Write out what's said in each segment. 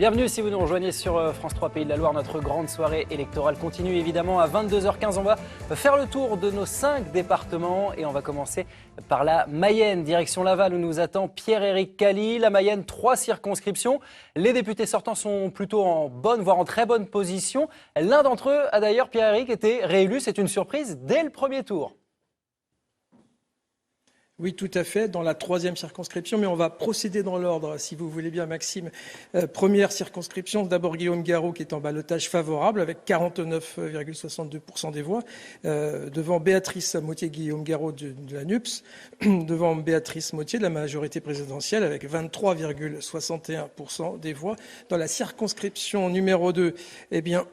Bienvenue si vous nous rejoignez sur France 3 Pays de la Loire. Notre grande soirée électorale continue évidemment à 22h15. On va faire le tour de nos 5 départements et on va commencer par la Mayenne, direction Laval où nous attend Pierre-Éric Caly. La Mayenne, 3 circonscriptions. Les députés sortants sont plutôt en bonne, voire en très bonne position. L'un d'entre eux a d'ailleurs, Pierre-Éric, été réélu. C'est une surprise dès le premier tour. Oui, tout à fait, dans la 3e circonscription, mais on va procéder dans l'ordre, si vous voulez bien, Maxime. Première circonscription, d'abord Guillaume Garot, qui est en ballotage favorable, avec 49,62% des voix, devant Béatrice Mottier-Guillaume Garot de la NUPS, devant Béatrice Mottier de la majorité présidentielle, avec 23,61% des voix. Dans la circonscription numéro 2, eh bien...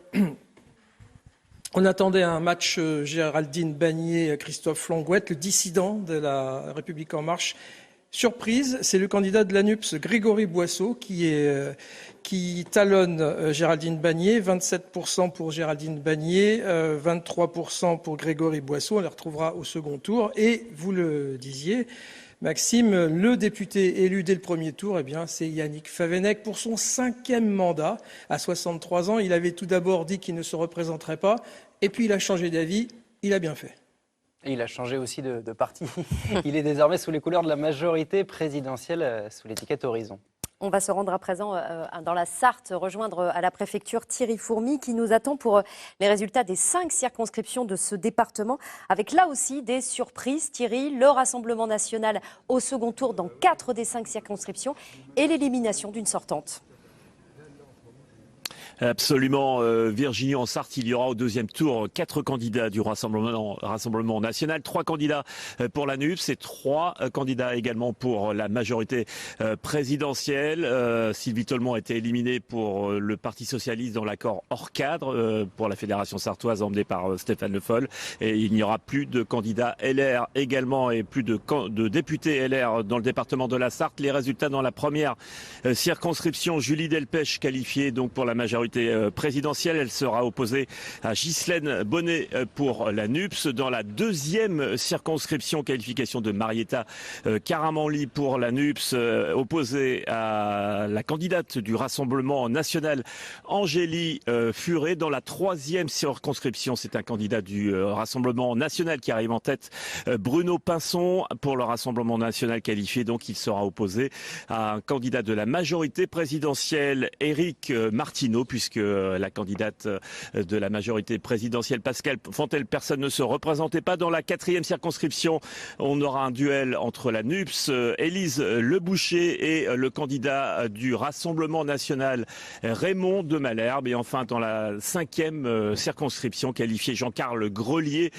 On attendait un match Géraldine Bannier-Christophe Langouette, le dissident de la République En Marche. Surprise, c'est le candidat de la NUPS, Grégory Boisseau, qui talonne Géraldine Bannier. 27% pour Géraldine Bannier, 23% pour Grégory Boisseau. On les retrouvera au second tour. Et vous le disiez, Maxime, le député élu dès le premier tour, eh bien, c'est Yannick Favennec pour son 5e mandat. À 63 ans, il avait tout d'abord dit qu'il ne se représenterait pas. Et puis il a changé d'avis. Il a bien fait. Et il a changé aussi de parti. Il est désormais sous les couleurs de la majorité présidentielle, sous l'étiquette Horizon. On va se rendre à présent dans la Sarthe, rejoindre à la préfecture Thierry Fourmy qui nous attend pour les résultats des 5 circonscriptions de ce département, avec là aussi des surprises. Thierry, le Rassemblement national au second tour dans 4 des 5 circonscriptions et l'élimination d'une sortante. Absolument, Virginie, en Sarthe, il y aura au deuxième tour 4 candidats du Rassemblement national, 3 candidats pour la NUPS et 3 candidats également pour la majorité présidentielle. Sylvie Tolmont a été éliminée pour le Parti socialiste dans l'accord hors cadre pour la Fédération sartoise emmenée par Stéphane Le Foll. Et il n'y aura plus de candidats LR également et plus de députés LR dans le département de la Sarthe. Les résultats dans la première circonscription, Julie Delpech qualifiée donc pour la majorité présidentielle, elle sera opposée à Ghislaine Bonnet pour la NUPS. Dans la deuxième circonscription, qualification de Marietta Caramanli pour la NUPS, opposée à la candidate du Rassemblement national Angélie Furet. Dans la troisième circonscription, c'est un candidat du Rassemblement national qui arrive en tête, Bruno Pinson pour le Rassemblement national qualifié. Donc il sera opposé à un candidat de la majorité présidentielle, Éric Martineau, puisque la candidate de la majorité présidentielle, Pascale Fontel, personne ne se représentait pas. Dans la 4e circonscription, on aura un duel entre la NUPS, Élise Leboucher, et le candidat du Rassemblement national, Raymond de Malherbe. Et enfin, dans la 5e circonscription, qualifié Jean-Carl Grelier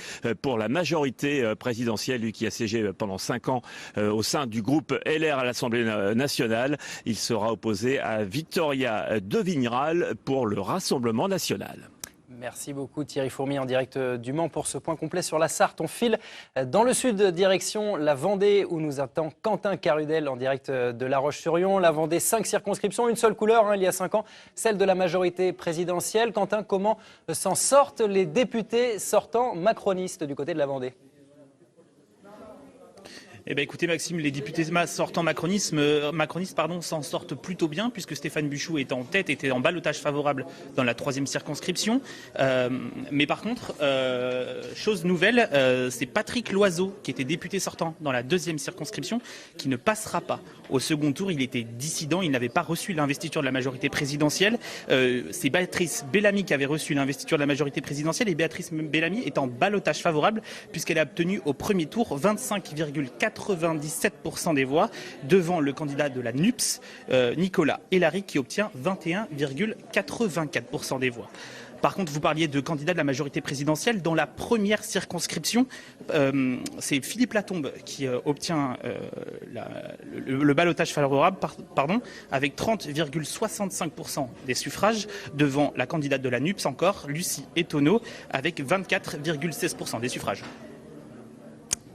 pour la majorité présidentielle, lui qui a siégé pendant 5 ans au sein du groupe LR à l'Assemblée nationale. Il sera opposé à Victoria de Vigneral pour le Rassemblement national. Merci beaucoup Thierry Fourmy en direct du Mans pour ce point complet sur la Sarthe. On file dans le sud, direction la Vendée où nous attend Quentin Carudel en direct de La Roche-sur-Yon. La Vendée, 5 circonscriptions, une seule couleur il y a 5 ans, celle de la majorité présidentielle. Quentin, comment s'en sortent les députés sortants macronistes du côté de la Vendée ? Eh bien, écoutez, Maxime, les députés sortants macronistes s'en sortent plutôt bien, puisque Stéphane Buchou est en tête, était en ballotage favorable dans la 3e circonscription. Mais par contre, chose nouvelle, c'est Patrick Loiseau, qui était député sortant dans la 2e circonscription, qui ne passera pas au second tour. Il était dissident, il n'avait pas reçu l'investiture de la majorité présidentielle. C'est Béatrice Bellamy qui avait reçu l'investiture de la majorité présidentielle, et Béatrice Bellamy est en ballotage favorable, puisqu'elle a obtenu au premier tour 25,97% des voix, devant le candidat de la NUPS, Nicolas Hellary, qui obtient 21,84% des voix. Par contre, vous parliez de candidats de la majorité présidentielle. Dans la première circonscription, c'est Philippe Latombe qui obtient le ballotage favorable, avec 30,65% des suffrages, devant la candidate de la NUPS encore, Lucie Etonneau, avec 24,16% des suffrages.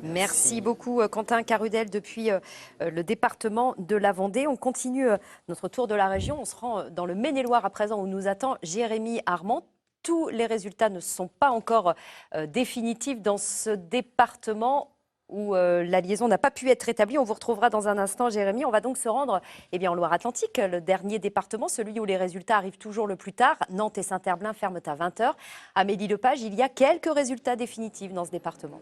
Merci beaucoup Quentin Carudel depuis le département de la Vendée. On continue notre tour de la région. On se rend dans le Maine-et-Loire à présent où nous attend Jérémy Armand. Tous les résultats ne sont pas encore définitifs dans ce département où la liaison n'a pas pu être rétablie. On vous retrouvera dans un instant, Jérémy. On va donc se rendre en Loire-Atlantique, le dernier département, celui où les résultats arrivent toujours le plus tard. Nantes et Saint-Herblain ferment à 20h. Amélie Lepage, il y a quelques résultats définitifs dans ce département.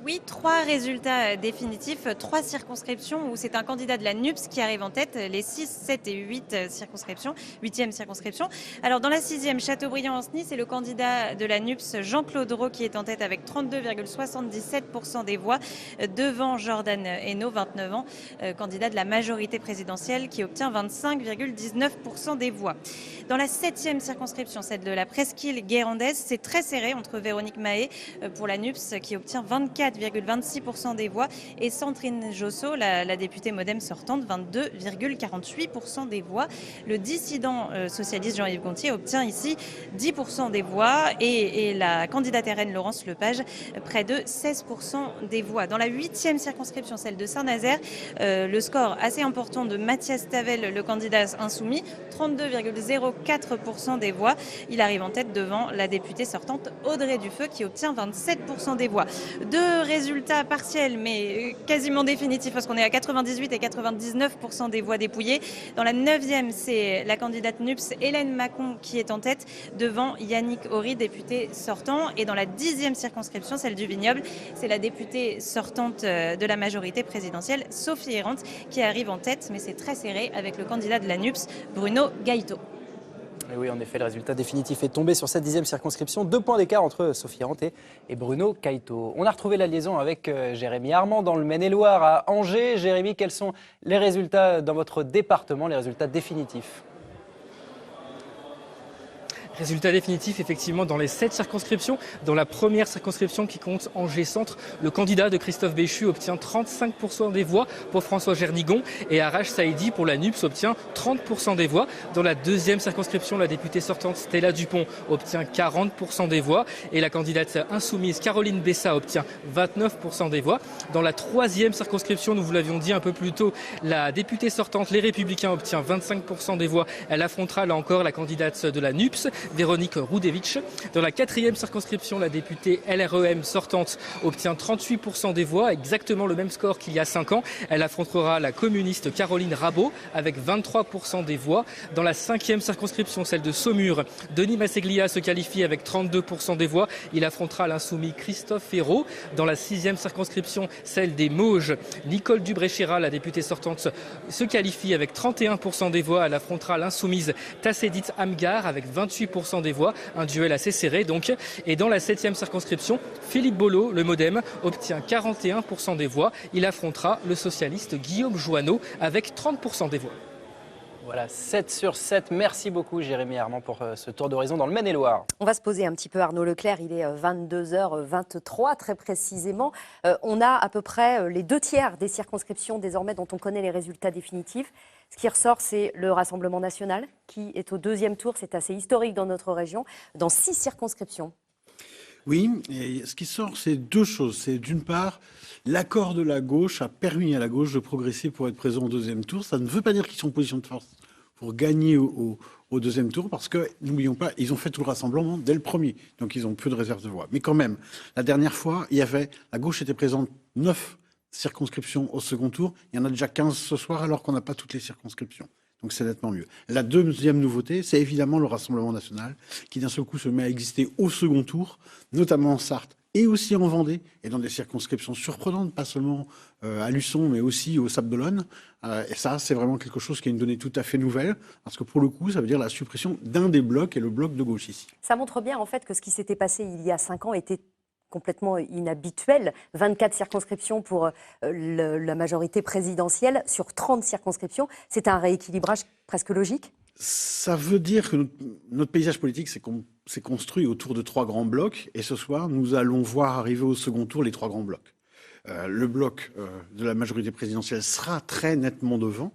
Oui, 3 résultats définitifs, 3 circonscriptions où c'est un candidat de la NUPS qui arrive en tête, les 6, 7 et 8 circonscriptions, 8e circonscription. Alors dans la 6e, Châteaubriand-Ancenis, c'est le candidat de la NUPS, Jean-Claude Rau, qui est en tête avec 32,77% des voix, devant Jordan Hainaut, 29 ans, candidat de la majorité présidentielle, qui obtient 25,19% des voix. Dans la 7e circonscription, celle de la presqu'île guérandaise, c'est très serré entre Véronique Mahé pour la NUPS, qui obtient 24,26% des voix, et Sandrine Josso, la députée MoDem sortante, 22,48% des voix. Le dissident socialiste Jean-Yves Gontier obtient ici 10% des voix, et la candidate RN Laurence Lepage près de 16% des voix. Dans la 8e circonscription, celle de Saint-Nazaire, le score assez important de Mathias Tavel, le candidat insoumis, 32,04% des voix. Il arrive en tête devant la députée sortante Audrey Dufeu, qui obtient 27% des voix. Deux résultats partiels mais quasiment définitifs, parce qu'on est à 98 et 99% des voix dépouillées. Dans la 9e, c'est la candidate NUPS Hélène Macon qui est en tête devant Yannick Horry, député sortant. Et dans la 10e circonscription, celle du Vignoble, c'est la députée sortante de la majorité présidentielle, Sophie Errante, qui arrive en tête, mais c'est très serré avec le candidat de la NUPS, Bruno Gaïto. Et oui, en effet, le résultat définitif est tombé sur cette 10e circonscription. 2 points d'écart entre Sophie Errante et Bruno Caïto. On a retrouvé la liaison avec Jérémy Armand dans le Maine-et-Loire à Angers. Jérémy, quels sont les résultats dans votre département, les résultats définitifs ? Résultat définitif, effectivement, dans les 7 circonscriptions. Dans la première circonscription qui compte Angers-Centre, le candidat de Christophe Béchu obtient 35% des voix pour François Gernigon, et Arash Saïdi pour la NUPS obtient 30% des voix. Dans la deuxième circonscription, la députée sortante Stella Dupont obtient 40% des voix, et la candidate insoumise Caroline Bessa obtient 29% des voix. Dans la troisième circonscription, nous vous l'avions dit un peu plus tôt, la députée sortante Les Républicains obtient 25% des voix. Elle affrontera là encore la candidate de la NUPS, Véronique Roudevitch. Dans la quatrième circonscription, la députée LREM sortante obtient 38% des voix, exactement le même score qu'il y a 5 ans. Elle affrontera la communiste Caroline Rabault avec 23% des voix. Dans la cinquième circonscription, celle de Saumur, Denis Masseglia se qualifie avec 32% des voix. Il affrontera l'insoumis Christophe Ferraud. Dans la sixième circonscription, celle des Mauges, Nicole Dubré-Chéra, la députée sortante, se qualifie avec 31% des voix. Elle affrontera l'insoumise Tassédit Amgar avec 28% des voix, un duel assez serré donc. Et dans la 7e circonscription, Philippe Bolo, le MoDem, obtient 41% des voix. Il affrontera le socialiste Guillaume Joanneau avec 30% des voix. Voilà, 7 sur 7. Merci beaucoup Jérémy Armand pour ce tour d'horizon dans le Maine-et-Loire. On va se poser un petit peu, Arnaud Leclerc, il est 22h23 très précisément. On a à peu près les 2/3 des circonscriptions désormais dont on connaît les résultats définitifs. Ce qui ressort, c'est le Rassemblement national qui est au 2e tour. C'est assez historique dans notre région, dans 6 circonscriptions. Oui, et ce qui sort, c'est 2 choses. C'est d'une part, l'accord de la gauche a permis à la gauche de progresser pour être présent au 2e tour. Ça ne veut pas dire qu'ils sont en position de force pour gagner au 2e tour, parce que, n'oublions pas, ils ont fait tout le rassemblement dès le premier. Donc ils ont peu de réserve de voix. Mais quand même, la dernière fois, la gauche était présente 9 circonscriptions au second tour. Il y en a déjà 15 ce soir, alors qu'on n'a pas toutes les circonscriptions. Donc c'est nettement mieux. La deuxième nouveauté, c'est évidemment le Rassemblement national, qui d'un seul coup se met à exister au second tour, notamment en Sarthe et aussi en Vendée, et dans des circonscriptions surprenantes, pas seulement à Luçon, mais aussi au Sable-d'Olonne. Et ça, c'est vraiment quelque chose qui est une donnée tout à fait nouvelle, parce que pour le coup, ça veut dire la suppression d'un des blocs, et le bloc de gauche ici. Ça montre bien en fait que ce qui s'était passé il y a 5 ans était complètement inhabituel. 24 circonscriptions pour la majorité présidentielle sur 30 circonscriptions. C'est un rééquilibrage presque logique. Ça veut dire que notre paysage politique s'est construit autour de 3 grands blocs. Et ce soir, nous allons voir arriver au second tour les 3 grands blocs. Le bloc de la majorité présidentielle sera très nettement devant.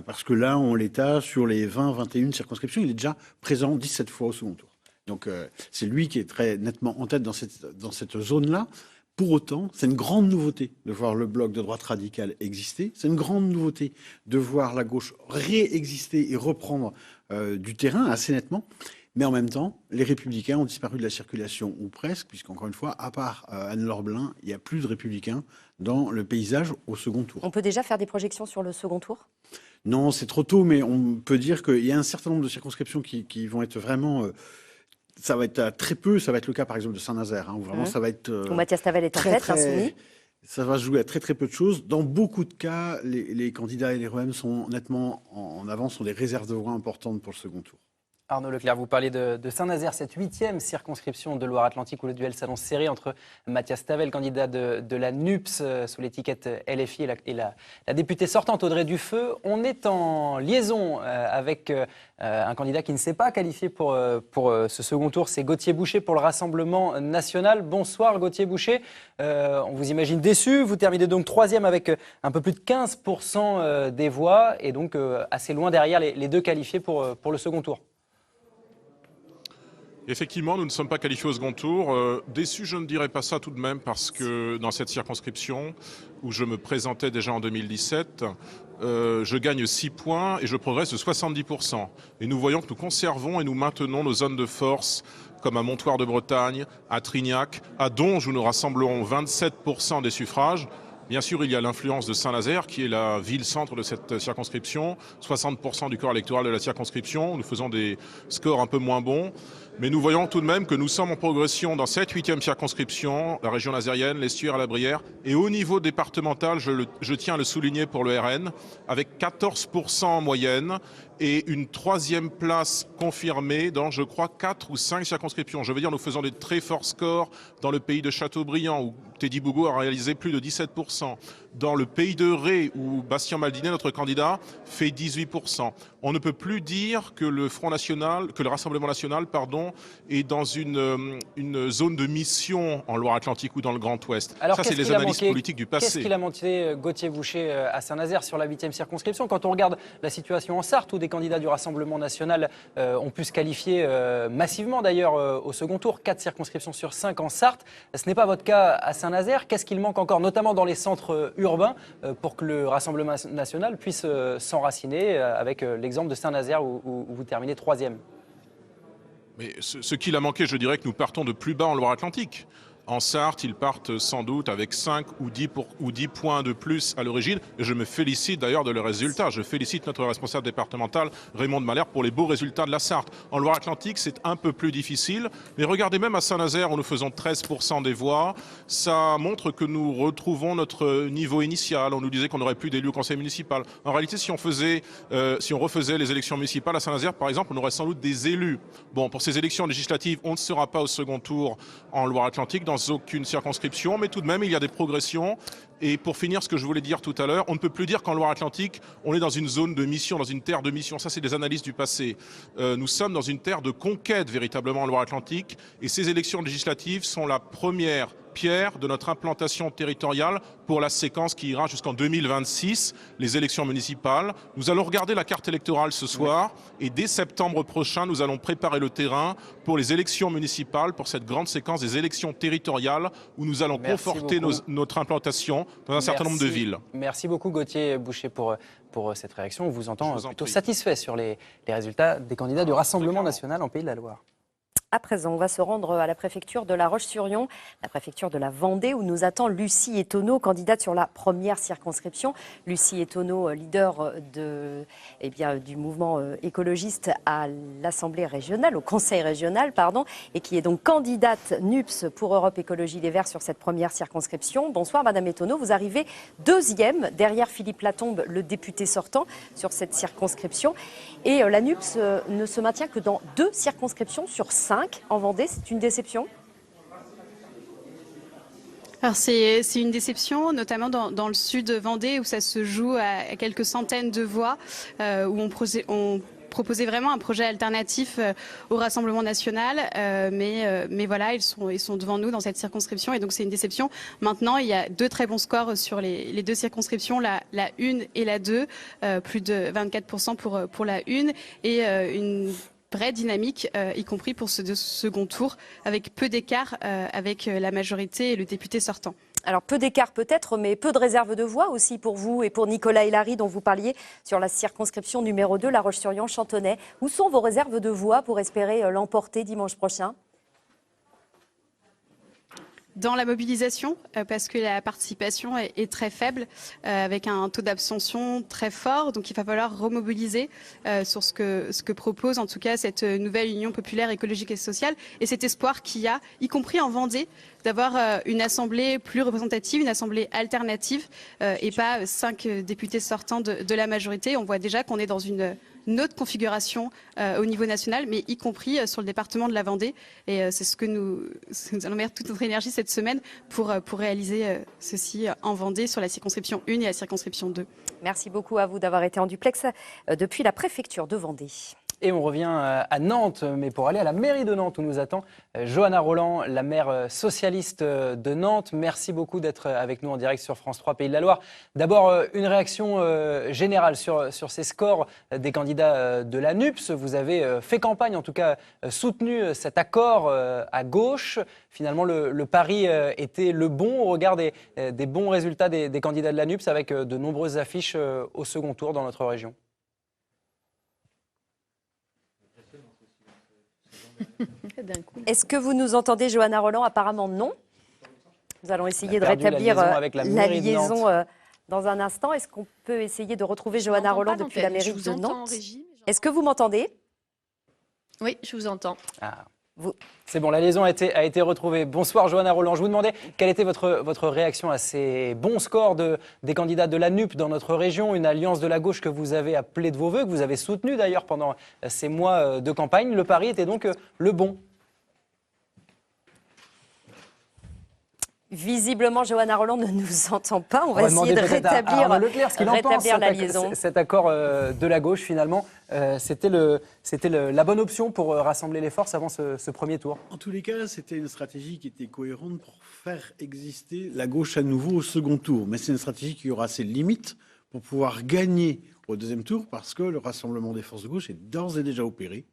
Parce que là, on l'état sur les 20-21 circonscriptions. Il est déjà présent 17 fois au second tour. Donc c'est lui qui est très nettement en tête dans cette zone-là. Pour autant, c'est une grande nouveauté de voir le bloc de droite radicale exister. C'est une grande nouveauté de voir la gauche réexister et reprendre du terrain assez nettement. Mais en même temps, les Républicains ont disparu de la circulation, ou presque, puisqu'encore une fois, à part Anne-Laure Blin, il n'y a plus de Républicains dans le paysage au second tour. On peut déjà faire des projections sur le second tour ? Non, c'est trop tôt, mais on peut dire qu'il y a un certain nombre de circonscriptions qui vont être vraiment... ça va être à très peu, ça va être le cas par exemple de Saint-Nazaire, où vraiment ça va être... où Mathias Tavel est en tête, insoumis. Ça va se jouer à très très peu de choses. Dans beaucoup de cas, les candidats et les REM sont nettement en avance, sont des réserves de voix importantes pour le second tour. Arnaud Leclerc, vous parliez de Saint-Nazaire, cette 8e circonscription de Loire-Atlantique où le duel s'annonce serré entre Mathias Tavel, candidat de la NUPS sous l'étiquette LFI, et la députée sortante Audrey Dufeu. On est en liaison avec un candidat qui ne s'est pas qualifié pour ce second tour, c'est Gauthier Boucher pour le Rassemblement national. Bonsoir Gauthier Boucher, on vous imagine déçu, vous terminez donc 3e avec un peu plus de 15% des voix et donc assez loin derrière les deux qualifiés pour le second tour. Effectivement, nous ne sommes pas qualifiés au second tour. Déçu, je ne dirais pas ça tout de même, parce que dans cette circonscription, où je me présentais déjà en 2017, je gagne 6 points et je progresse de 70%. Et nous voyons que nous conservons et nous maintenons nos zones de force, comme à Montoire de Bretagne, à Trignac, à Donge, où nous rassemblons 27% des suffrages. Bien sûr, il y a l'influence de Saint-Nazaire, qui est la ville-centre de cette circonscription. 60% du corps électoral de la circonscription. Nous faisons des scores un peu moins bons. Mais nous voyons tout de même que nous sommes en progression dans cette 8e circonscription, la région nazérienne, l'Estuaire et la Brière. Et au niveau départemental, je tiens à le souligner pour le RN, avec 14% en moyenne et une 3e place confirmée dans, je crois, 4 ou 5 circonscriptions. Je veux dire, nous faisons des très forts scores dans le pays de Châteaubriand, où Teddy Bougot a réalisé plus de 17%. Dans le pays de Ré, où Bastien Maldinet, notre candidat, fait 18%. On ne peut plus dire que le Front National, que le Rassemblement National, est dans une zone de mission en Loire-Atlantique ou dans le Grand Ouest. Alors, ça, c'est les analyses politiques du passé. Qu'est-ce qu'il a manqué, Gauthier Boucher, à Saint-Nazaire sur la 8e circonscription? Quand on regarde la situation en Sarthe, où des candidats du Rassemblement National ont pu se qualifier massivement d'ailleurs au second tour, 4 circonscriptions sur 5 en Sarthe. Ce n'est pas votre cas à Saint-Nazaire. Qu'est-ce qu'il manque encore, notamment dans les centres urbains, pour que le Rassemblement National puisse s'enraciner avec l'exemple de Saint-Nazaire où vous terminez 3e? Mais ce qu'il a manqué, je dirais que nous partons de plus bas en Loire-Atlantique. En Sarthe, ils partent sans doute avec 5 ou 10 points de plus à l'origine. Et je me félicite d'ailleurs de leurs résultats. Je félicite notre responsable départemental, Raymond de Malher, pour les beaux résultats de la Sarthe. En Loire-Atlantique, c'est un peu plus difficile. Mais regardez même à Saint-Nazaire, où nous faisons 13% des voix. Ça montre que nous retrouvons notre niveau initial. On nous disait qu'on n'aurait plus d'élus au conseil municipal. En réalité, si on refaisait les élections municipales à Saint-Nazaire, par exemple, on aurait sans doute des élus. Bon, pour ces élections législatives, on ne sera pas au second tour en Loire-Atlantique, dans aucune circonscription, mais tout de même, il y a des progressions. Et pour finir, ce que je voulais dire tout à l'heure, on ne peut plus dire qu'en Loire-Atlantique, on est dans une zone de mission, dans une terre de mission. Ça, c'est des analyses du passé. Nous sommes dans une terre de conquête, véritablement, en Loire-Atlantique. Et ces élections législatives sont la première pierre de notre implantation territoriale pour la séquence qui ira jusqu'en 2026, les élections municipales. Nous allons regarder la carte électorale ce soir et dès septembre prochain, nous allons préparer le terrain pour les élections municipales, pour cette grande séquence des élections territoriales où nous allons conforter notre implantation dans un certain nombre de villes. Merci beaucoup Gauthier Boucher pour cette réaction. On vous entend plutôt satisfait sur les résultats des candidats du Rassemblement national en Pays de la Loire. À présent, on va se rendre à la préfecture de La Roche-sur-Yon, la préfecture de la Vendée, où nous attend Lucie Etonneau, candidate sur la première circonscription. Lucie Etonneau, leader du mouvement écologiste à l'Assemblée régionale, au Conseil régional, et qui est donc candidate NUPS pour Europe Écologie Les Verts sur cette première circonscription. Bonsoir Madame Etonneau, vous arrivez 2e derrière Philippe Latombe, le député sortant sur cette circonscription. Et la NUPS ne se maintient que dans 2 circonscriptions sur 5 en Vendée. C'est une déception? Alors c'est une déception, notamment dans le sud de Vendée, où ça se joue à quelques centaines de voix, où on proposait vraiment un projet alternatif au Rassemblement national, mais voilà, ils sont devant nous dans cette circonscription, et donc c'est une déception. Maintenant, il y a 2 très bons scores sur les 2 circonscriptions, la 1 et la 2, plus de 24% pour la 1, et une vraie dynamique, y compris pour ce second tour, avec peu d'écart avec la majorité et le député sortant. Alors peu d'écart peut-être, mais peu de réserve de voix aussi pour vous et pour Nicolas Hélary dont vous parliez sur la circonscription numéro 2, La Roche-sur-Yon-Chantonnay. Où sont vos réserves de voix pour espérer l'emporter dimanche prochain ? Dans la mobilisation, parce que la participation est très faible, avec un taux d'abstention très fort. Donc il va falloir remobiliser sur ce que propose en tout cas cette nouvelle Union populaire écologique et sociale. Et cet espoir qu'il y a, y compris en Vendée, d'avoir une assemblée plus représentative, une assemblée alternative, et pas 5 députés sortants de la majorité. On voit déjà qu'on est dans une autre configuration au niveau national, mais y compris sur le département de la Vendée. Et c'est ce que nous allons mettre toute notre énergie cette semaine pour réaliser ceci en Vendée sur la circonscription 1 et la circonscription 2. Merci beaucoup à vous d'avoir été en duplex depuis la préfecture de Vendée. Et on revient à Nantes, mais pour aller à la mairie de Nantes où nous attend Johanna Roland, la maire socialiste de Nantes. Merci beaucoup d'être avec nous en direct sur France 3 Pays de la Loire. D'abord, une réaction générale sur ces scores des candidats de la NUPS. Vous avez fait campagne, en tout cas soutenu cet accord à gauche. Finalement, le pari était le bon au regard des bons résultats des candidats de la NUPS avec de nombreuses affiches au second tour dans notre région. Est-ce que vous nous entendez, Johanna Roland? Apparemment non. Nous allons essayer de rétablir la liaison dans un instant. Est-ce qu'on peut essayer de retrouver Johanna Roland depuis la mairie de Nantes? Est-ce que vous m'entendez? Oui, je vous entends. C'est bon, la liaison a été retrouvée. Bonsoir Johanna Roland. Je vous demandais quelle était votre réaction à ces bons scores des candidats de la NUP dans notre région, une alliance de la gauche que vous avez appelée de vos voeux, que vous avez soutenue d'ailleurs pendant ces mois de campagne. Le pari était donc le bon. Visiblement, Johanna Roland ne nous entend pas. On va essayer de rétablir la liaison. Cet accord de la gauche, finalement, c'était la bonne option pour rassembler les forces avant ce premier tour. En tous les cas, c'était une stratégie qui était cohérente pour faire exister la gauche à nouveau au second tour. Mais c'est une stratégie qui aura ses limites pour pouvoir gagner au deuxième tour parce que le rassemblement des forces de gauche est d'ores et déjà opéré.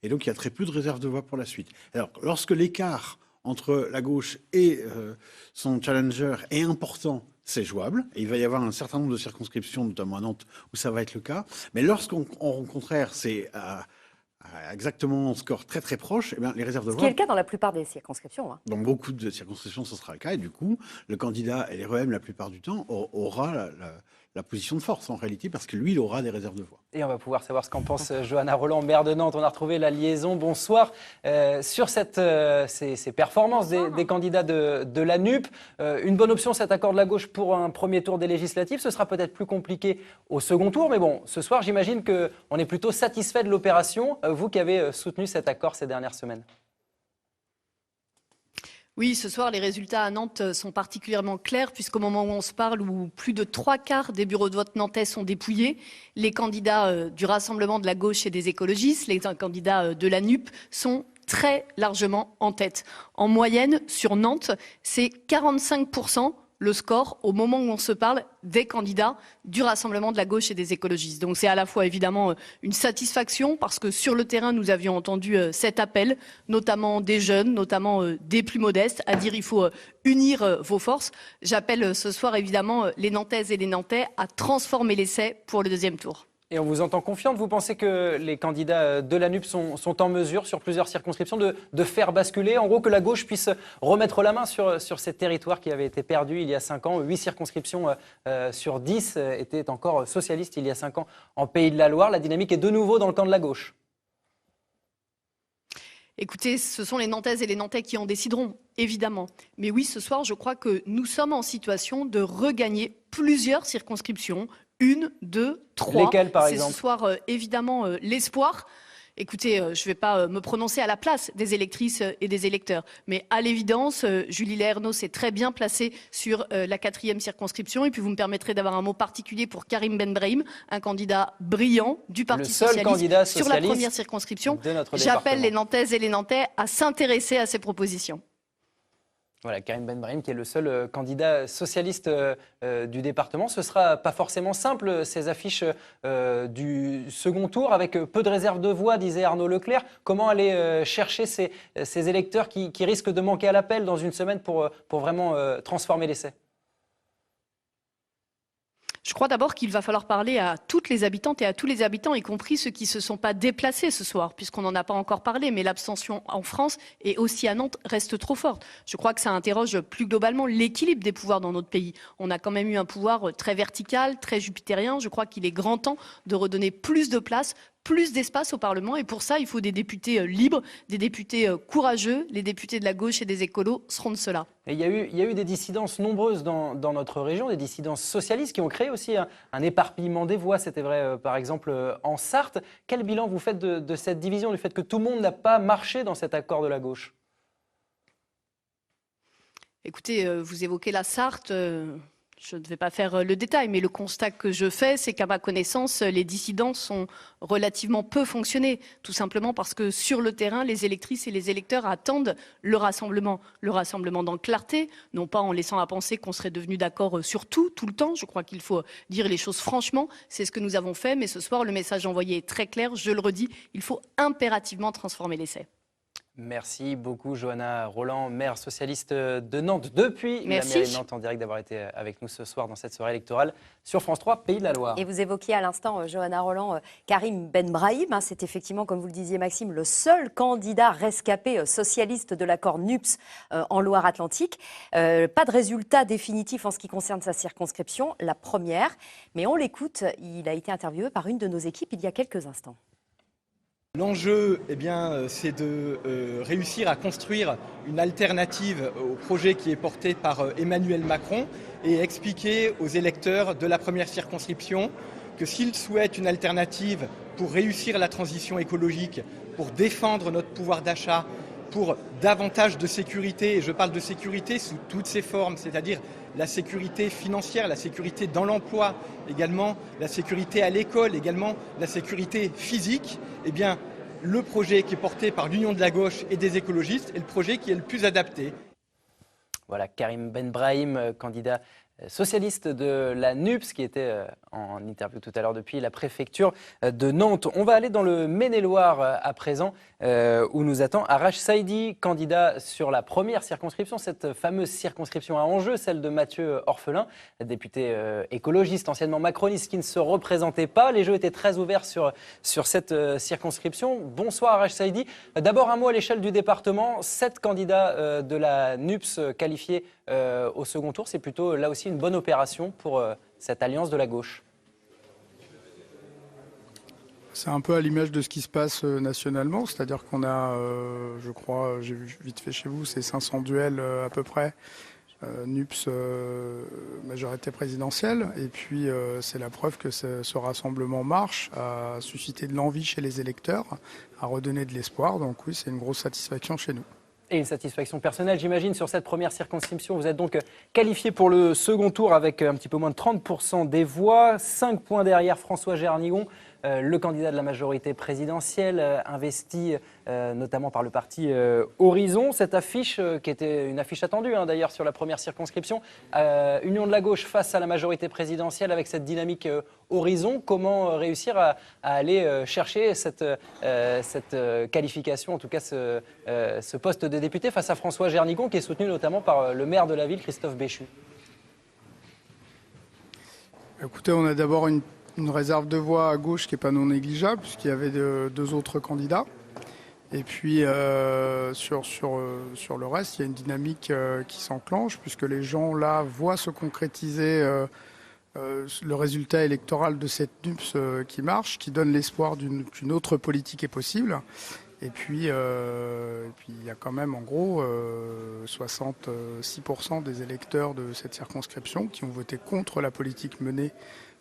Et donc, il y a très peu de réserve de voix pour la suite. Alors, lorsque l'écart entre la gauche et son challenger est important, c'est jouable. Et il va y avoir un certain nombre de circonscriptions, notamment à Nantes, où ça va être le cas. Mais lorsqu'au contraire, c'est exactement un score très très proche, eh bien, les réserves de voix... Ce qui est le cas dans la plupart des circonscriptions. Dans beaucoup de circonscriptions, ce sera le cas. Et du coup, le candidat LREM, la plupart du temps, aura la position de force en réalité, parce que lui, il aura des réserves de voix. Et on va pouvoir savoir ce qu'en pense Johanna Roland, maire de Nantes. On a retrouvé la liaison. Bonsoir. Sur ces performances des candidats de la NUP, une bonne option cet accord de la gauche pour un premier tour des législatives. Ce sera peut-être plus compliqué au second tour, mais bon, ce soir, j'imagine qu'on est plutôt satisfait de l'opération, vous qui avez soutenu cet accord ces dernières semaines. Oui, ce soir, les résultats à Nantes sont particulièrement clairs puisqu'au moment où on se parle, où plus de 3/4 des bureaux de vote nantais sont dépouillés, les candidats du Rassemblement de la gauche et des écologistes, les candidats de la NUP sont très largement en tête. En moyenne, sur Nantes, c'est 45% le score au moment où on se parle des candidats du Rassemblement de la gauche et des écologistes. Donc c'est à la fois évidemment une satisfaction parce que sur le terrain nous avions entendu cet appel, notamment des jeunes, notamment des plus modestes, à dire il faut unir vos forces. J'appelle ce soir évidemment les Nantaises et les Nantais à transformer l'essai pour le deuxième tour. Et on vous entend confiante. Vous pensez que les candidats de la NUP sont en mesure, sur plusieurs circonscriptions, de faire basculer, en gros, que la gauche puisse remettre la main sur ces territoires qui avaient été perdus il y a 5 ans. 8 circonscriptions sur 10 étaient encore socialistes il y a 5 ans en Pays de la Loire. La dynamique est de nouveau dans le camp de la gauche. Écoutez, ce sont les Nantaises et les Nantais qui en décideront, évidemment. Mais oui, ce soir, je crois que nous sommes en situation de regagner plusieurs circonscriptions. 1, 2, 3. Lesquelles, par exemple? C'est ce soir, évidemment, l'espoir. Écoutez, je ne vais pas me prononcer à la place des électrices et des électeurs. Mais à l'évidence, Julie Lernoux s'est très bien placée sur la 4e circonscription. Et puis vous me permettrez d'avoir un mot particulier pour Karim Ben Brahim, un candidat brillant du Parti socialiste candidat sur la 1re circonscription. J'appelle les Nantaises et les Nantais à s'intéresser à ces propositions. Voilà, Karim Ben Brahim qui est le seul candidat socialiste du département. Ce ne sera pas forcément simple, ces affiches du second tour, avec peu de réserve de voix, disait Arnaud Leclerc. Comment aller chercher ces électeurs qui risquent de manquer à l'appel dans une semaine pour vraiment transformer l'essai? Je crois d'abord qu'il va falloir parler à toutes les habitantes et à tous les habitants, y compris ceux qui ne se sont pas déplacés ce soir, puisqu'on n'en a pas encore parlé, mais l'abstention en France et aussi à Nantes reste trop forte. Je crois que ça interroge plus globalement l'équilibre des pouvoirs dans notre pays. On a quand même eu un pouvoir très vertical, très jupitérien. Je crois qu'il est grand temps de redonner plus de place, plus d'espace au Parlement. Et pour ça, il faut des députés libres, des députés courageux. Les députés de la gauche et des écolos seront de cela. Et il y a eu des dissidences nombreuses dans notre région, des dissidences socialistes qui ont créé aussi un éparpillement des voix. C'était vrai, par exemple, en Sarthe. Quel bilan vous faites de cette division, du fait que tout le monde n'a pas marché dans cet accord de la gauche? Écoutez, vous évoquez la Sarthe. Je ne vais pas faire le détail, mais le constat que je fais, c'est qu'à ma connaissance, les dissidences ont relativement peu fonctionné. Tout simplement parce que sur le terrain, les électrices et les électeurs attendent le rassemblement. Le rassemblement dans clarté, non pas en laissant à penser qu'on serait devenu d'accord sur tout, tout le temps. Je crois qu'il faut dire les choses franchement. C'est ce que nous avons fait. Mais ce soir, le message envoyé est très clair. Je le redis, il faut impérativement transformer l'essai. Merci beaucoup, Johanna Roland, maire socialiste de Nantes, depuis la mairie de Nantes, en direct, d'avoir été avec nous ce soir dans cette soirée électorale sur France 3, Pays de la Loire. Et vous évoquiez à l'instant, Johanna Roland, Karim Ben Brahim. C'est effectivement, comme vous le disiez, Maxime, le seul candidat rescapé socialiste de l'accord NUPS en Loire-Atlantique. Pas de résultat définitif en ce qui concerne sa circonscription, la première. Mais on l'écoute, il a été interviewé par une de nos équipes il y a quelques instants. L'enjeu, c'est de réussir à construire une alternative au projet qui est porté par Emmanuel Macron et expliquer aux électeurs de la première circonscription que s'ils souhaitent une alternative pour réussir la transition écologique, pour défendre notre pouvoir d'achat, pour davantage de sécurité, et je parle de sécurité sous toutes ses formes, c'est-à-dire la sécurité financière, la sécurité dans l'emploi, également la sécurité à l'école, également la sécurité physique, le projet qui est porté par l'Union de la gauche et des écologistes est le projet qui est le plus adapté. Voilà, Karim Ben Brahim, candidat socialiste de la NUPS, qui était en interview tout à l'heure depuis la préfecture de Nantes. On va aller dans le Maine-et-Loire à présent, où nous attend Arash Saïdi, candidat sur la première circonscription, cette fameuse circonscription à enjeu, celle de Mathieu Orphelin, député écologiste, anciennement macroniste, qui ne se représentait pas. Les jeux étaient très ouverts sur cette circonscription. Bonsoir Arash Saïdi. D'abord un mot à l'échelle du département. 7 candidats de la NUPS qualifiés au second tour, c'est plutôt là aussi une bonne opération pour cette alliance de la gauche. C'est un peu à l'image de ce qui se passe nationalement, c'est-à-dire qu'on a, je crois, j'ai vu vite fait chez vous, c'est 500 duels à peu près, NUPS majorité présidentielle, et puis c'est la preuve que ce rassemblement marche, a suscité de l'envie chez les électeurs, a redonné de l'espoir, donc oui, c'est une grosse satisfaction chez nous. Et une satisfaction personnelle, j'imagine, sur cette première circonscription. Vous êtes donc qualifié pour le second tour avec un petit peu moins de 30% des voix, 5 points derrière François Gernigon, le candidat de la majorité présidentielle, investi notamment par le parti Horizon. Cette affiche, qui était une affiche attendue d'ailleurs sur la première circonscription, Union de la gauche face à la majorité présidentielle avec cette dynamique Horizon. Comment réussir à aller chercher cette qualification, en tout cas ce poste de député face à François Gernigon, qui est soutenu notamment par le maire de la ville, Christophe Béchu? Écoutez, on a d'abord une réserve de voix à gauche qui n'est pas non négligeable, puisqu'il y avait 2 autres candidats. Et puis sur le reste, il y a une dynamique qui s'enclenche, puisque les gens là voient se concrétiser le résultat électoral de cette NUPS qui marche, qui donne l'espoir qu'une autre politique est possible. Et puis il y a quand même en gros 66% des électeurs de cette circonscription qui ont voté contre la politique menée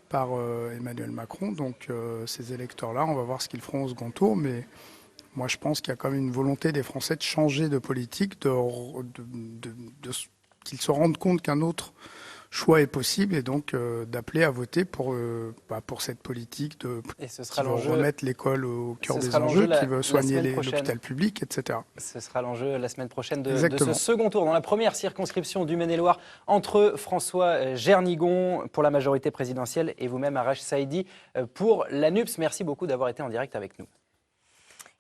par Emmanuel Macron. Donc ces électeurs-là, on va voir ce qu'ils feront au second tour. Mais moi, je pense qu'il y a quand même une volonté des Français de changer de politique, qu'ils se rendent compte qu'un autre choix est possible et donc d'appeler à voter pour cette politique qui veut remettre l'école au cœur des enjeux, qui veut soigner l'hôpital public, etc. Ce sera l'enjeu la semaine prochaine de ce second tour. Dans la première circonscription du Maine-et-Loire, entre François Gernigon pour la majorité présidentielle et vous-même, Arash Saïdi, pour la NUPS. Merci beaucoup d'avoir été en direct avec nous.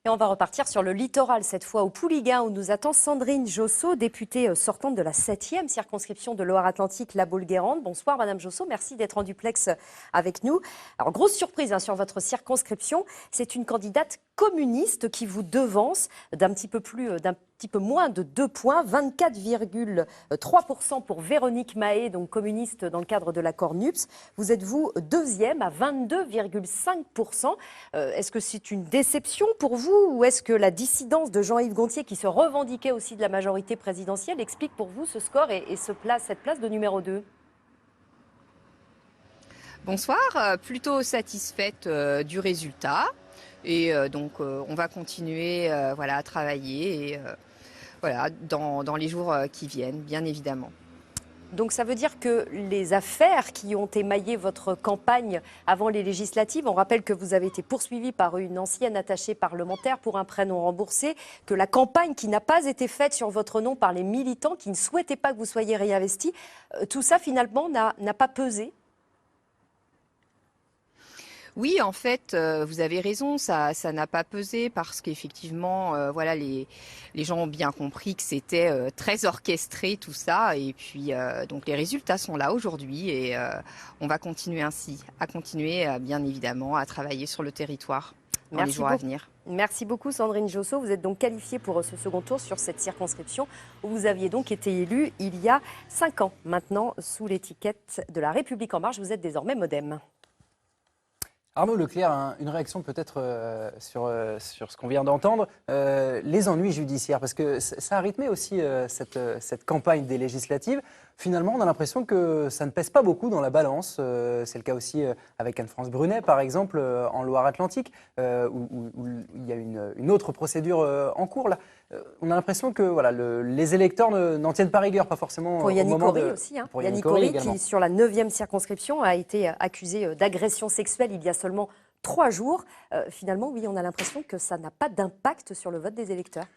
Et on va repartir sur le littoral, cette fois au Pouliguen, où nous attend Sandrine Josso, députée sortante de la 7e circonscription de Loire-Atlantique, La Baule-Guérande. Bonsoir Madame Josso, merci d'être en duplex avec nous. Alors grosse surprise sur votre circonscription, c'est une candidate communiste qui vous devance d'un petit peu moins de 2 points, 24,3% pour Véronique Mahé, donc communiste dans le cadre de l'accord NUPS. Vous êtes vous deuxième à 22,5%. Est-ce que c'est une déception pour vous ou est-ce que la dissidence de Jean-Yves Gontier, qui se revendiquait aussi de la majorité présidentielle, explique pour vous ce score et cette place de numéro 2 ? Bonsoir, plutôt satisfaite du résultat. Et donc on va continuer à travailler dans les jours qui viennent, bien évidemment. Donc ça veut dire que les affaires qui ont émaillé votre campagne avant les législatives, on rappelle que vous avez été poursuivi par une ancienne attachée parlementaire pour un prêt non remboursé, que la campagne qui n'a pas été faite sur votre nom par les militants qui ne souhaitaient pas que vous soyez réinvesti, tout ça finalement n'a pas pesé ? Oui, en fait, vous avez raison, ça n'a pas pesé parce qu'effectivement, les gens ont bien compris que c'était très orchestré tout ça. Et puis, donc les résultats sont là aujourd'hui et on va continuer ainsi, bien évidemment, à travailler sur le territoire dans les jours à venir. Merci beaucoup Sandrine Josso. Vous êtes donc qualifiée pour ce second tour sur cette circonscription où vous aviez donc été élue il y a 5 ans maintenant sous l'étiquette de La République En Marche. Vous êtes désormais MoDem. Arnaud Leclerc, une réaction peut-être sur ce qu'on vient d'entendre, les ennuis judiciaires, parce que ça a rythmé aussi cette campagne des législatives. Finalement, on a l'impression que ça ne pèse pas beaucoup dans la balance. C'est le cas aussi avec Anne-France Brunet, par exemple, en Loire-Atlantique, où il y a une autre procédure en cours. Là. On a l'impression que les électeurs n'en tiennent pas rigueur, pas forcément pour Yannick Horry aussi. Pour Yannick Horry qui, sur la 9e circonscription, a été accusé d'agression sexuelle il y a seulement 3 jours. Finalement, oui, on a l'impression que ça n'a pas d'impact sur le vote des électeurs.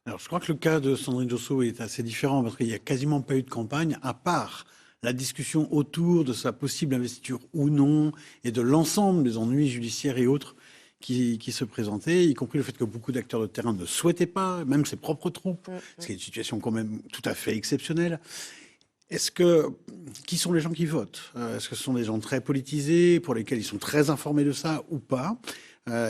Alors, je crois que le cas de Sandrine Josso est assez différent parce qu'il n'y a quasiment pas eu de campagne, à part la discussion autour de sa possible investiture ou non et de l'ensemble des ennuis judiciaires et autres qui se présentaient, y compris le fait que beaucoup d'acteurs de terrain ne souhaitaient pas, même ses propres troupes, ce qui est une situation quand même tout à fait exceptionnelle. Qui sont les gens qui votent ? Est-ce que ce sont des gens très politisés, pour lesquels ils sont très informés de ça ou pas ?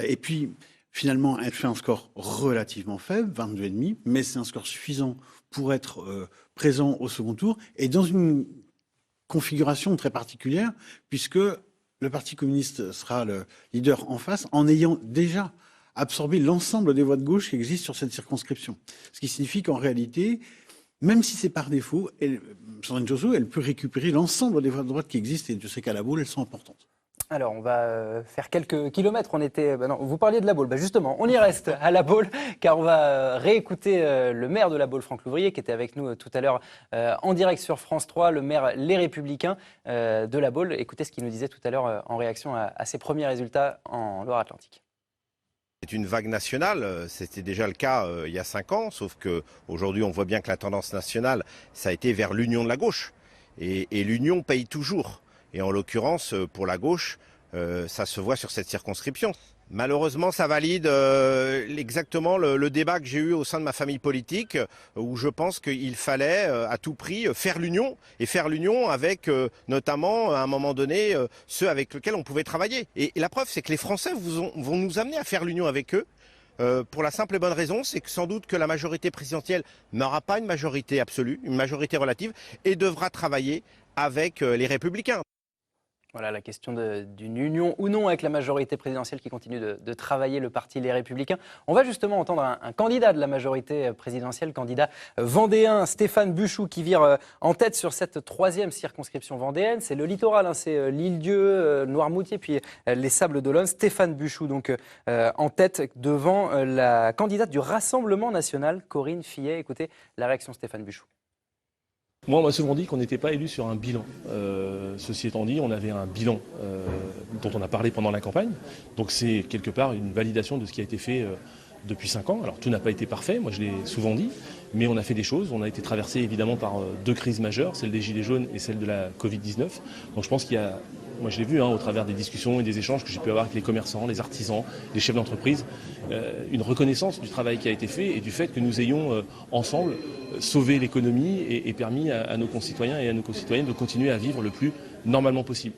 Et puis, finalement, elle fait un score relativement faible, 22,5, mais c'est un score suffisant pour être présent au second tour, et dans une configuration très particulière, puisque le Parti communiste sera le leader en face, en ayant déjà absorbé l'ensemble des voix de gauche qui existent sur cette circonscription. Ce qui signifie qu'en réalité, même si c'est par défaut, Sandrine Josso, elle peut récupérer l'ensemble des voix de droite qui existent, et je sais qu'à La Baule, elles sont importantes. Alors, on va faire quelques kilomètres. Vous parliez de La Baule. Justement, on y reste à La Baule, car on va réécouter le maire de La Baule, Franck Louvrier, qui était avec nous tout à l'heure en direct sur France 3, le maire Les Républicains de La Baule. Écoutez ce qu'il nous disait tout à l'heure en réaction à ses premiers résultats en Loire-Atlantique. C'est une vague nationale, c'était déjà le cas il y a 5 ans, sauf qu'aujourd'hui on voit bien que la tendance nationale, ça a été vers l'union de la gauche. Et l'union paye toujours. Et en l'occurrence, pour la gauche, ça se voit sur cette circonscription. Malheureusement, ça valide exactement le débat que j'ai eu au sein de ma famille politique, où je pense qu'il fallait à tout prix faire l'union, et faire l'union avec notamment, à un moment donné, ceux avec lesquels on pouvait travailler. Et la preuve, c'est que les Français vont nous amener à faire l'union avec eux, pour la simple et bonne raison, c'est que sans doute que la majorité présidentielle n'aura pas une majorité absolue, une majorité relative, et devra travailler avec les Républicains. Voilà la question d'une union ou non avec la majorité présidentielle qui continue de travailler le parti Les Républicains. On va justement entendre un candidat de la majorité présidentielle, candidat vendéen, Stéphane Buchou, qui vire en tête sur cette 3e circonscription vendéenne. C'est le littoral, c'est l'Île-Dieu, Noirmoutier, puis les Sables d'Olonne. Stéphane Buchou, donc en tête devant la candidate du Rassemblement national, Corinne Fillet. Écoutez la réaction de Stéphane Buchou. Moi, on m'a souvent dit qu'on n'était pas élu sur un bilan. Ceci étant dit, on avait un bilan dont on a parlé pendant la campagne. Donc c'est quelque part une validation de ce qui a été fait depuis 5 ans. Alors tout n'a pas été parfait, moi je l'ai souvent dit, mais on a fait des choses. On a été traversé évidemment par 2 crises majeures, celle des Gilets jaunes et celle de la Covid-19. Donc je pense qu'il y a Moi je l'ai vu au travers des discussions et des échanges que j'ai pu avoir avec les commerçants, les artisans, les chefs d'entreprise, une reconnaissance du travail qui a été fait et du fait que nous ayons ensemble sauvé l'économie et permis à nos concitoyens et à nos concitoyennes de continuer à vivre le plus normalement possible.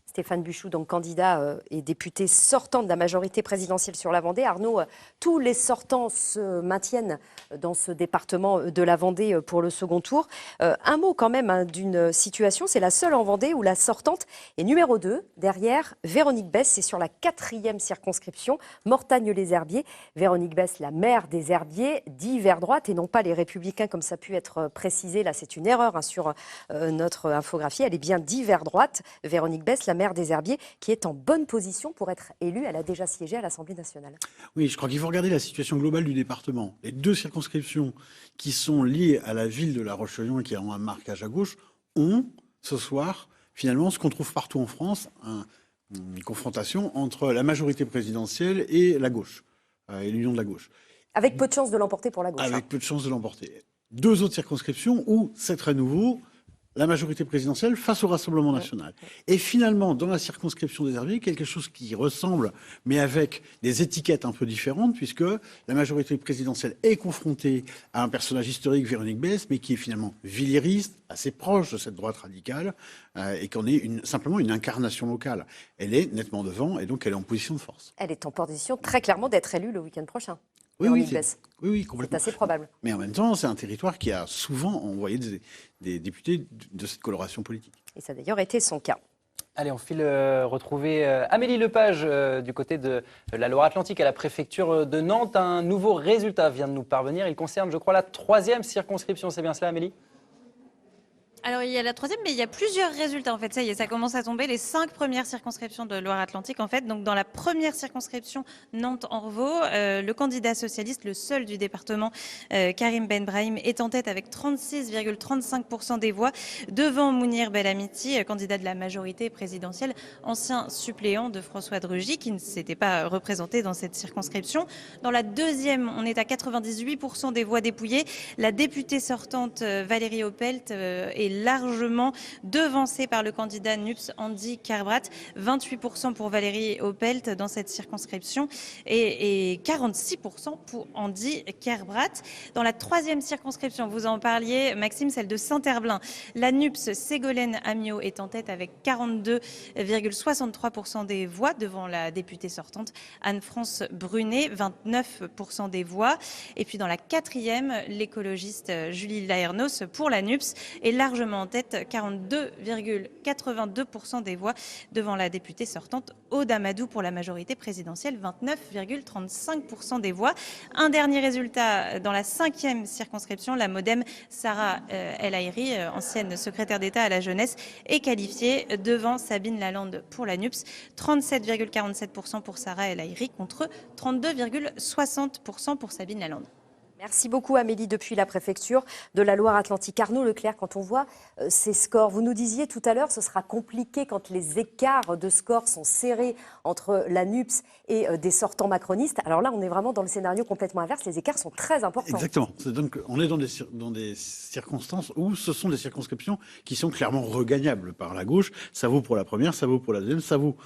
Stéphane Buchou, donc candidat et député sortant de la majorité présidentielle sur la Vendée. Arnaud, tous les sortants se maintiennent dans ce département de la Vendée pour le second tour. Un mot quand même d'une situation, c'est la seule en Vendée où la sortante est numéro 2, derrière Véronique Besse. C'est sur la 4e circonscription, Mortagne-les-Herbiers. Véronique Besse, la maire des Herbiers, dit vers droite et non pas les Républicains comme ça a pu être précisé. Là, c'est une erreur sur notre infographie. Elle est bien dit vers droite. Véronique Besse, la maire des Herbiers, qui est en bonne position pour être élue. Elle a déjà siégé à l'Assemblée nationale. Oui, je crois qu'il faut regarder la situation globale du département. Les 2 circonscriptions qui sont liées à la ville de La Roche-sur-Yon et qui ont un marquage à gauche ont, ce soir, finalement, ce qu'on trouve partout en France, une confrontation entre la majorité présidentielle et la gauche, et l'union de la gauche. Avec peu de chances de l'emporter pour la gauche. Avec peu de chances de l'emporter. 2 autres circonscriptions où c'est très nouveau, la majorité présidentielle face au Rassemblement national. Et finalement, dans la circonscription des Herbiers, quelque chose qui ressemble, mais avec des étiquettes un peu différentes, puisque la majorité présidentielle est confrontée à un personnage historique, Véronique Besse, mais qui est finalement villieriste, assez proche de cette droite radicale, et qu'on est simplement une incarnation locale. Elle est nettement devant, et donc elle est en position de force. Elle est en position très clairement d'être élue le week-end prochain. Oui, complètement. C'est assez probable. Mais en même temps, c'est un territoire qui a souvent envoyé des députés de cette coloration politique. Et ça a d'ailleurs été son cas. Allez, on file retrouver Amélie Lepage du côté de la Loire-Atlantique à la préfecture de Nantes. Un nouveau résultat vient de nous parvenir. Il concerne, je crois, la 3e circonscription. C'est bien cela, Amélie ? Alors il y a la 3e, mais il y a plusieurs résultats en fait. Ça y est, ça commence à tomber. Les 5 premières circonscriptions de Loire-Atlantique en fait. Donc dans la première circonscription Nantes-Orvault, le candidat socialiste, le seul du département, Karim Ben Brahim, est en tête avec 36,35% des voix devant Mounir Belhamiti, candidat de la majorité présidentielle, ancien suppléant de François de Rugy, qui ne s'était pas représenté dans cette circonscription. Dans la 2e, on est à 98% des voix dépouillées. La députée sortante Valérie Opelt est largement devancée par le candidat NUPS Andy Kerbrat. 28% pour Valérie Opelt dans cette circonscription et 46% pour Andy Kerbrat. Dans la 3e circonscription, vous en parliez, Maxime, celle de Saint-Herblain. La NUPS Ségolène Amiot est en tête avec 42,63% des voix devant la députée sortante Anne-France Brunet, 29% des voix. Et puis dans la 4e, l'écologiste Julie Laernos pour la NUPS est largement en tête, 42,82% des voix devant la députée sortante Aude Amadou pour la majorité présidentielle, 29,35% des voix. Un dernier résultat dans la 5e circonscription, la MoDem Sarah El Haïry, ancienne secrétaire d'État à la jeunesse, est qualifiée devant Sabine Lalande pour la NUPS, 37,47% pour Sarah El Haïry contre 32,60% pour Sabine Lalande. Merci beaucoup Amélie depuis la préfecture de la Loire-Atlantique. Arnaud Leclerc, quand on voit ces scores, vous nous disiez tout à l'heure ce sera compliqué quand les écarts de scores sont serrés entre la NUPS et des sortants macronistes. Alors là, on est vraiment dans le scénario complètement inverse, les écarts sont très importants. Exactement. Donc, on est dans des circonstances où ce sont des circonscriptions qui sont clairement regagnables par la gauche. Ça vaut pour la première, ça vaut pour la deuxième, ça vaut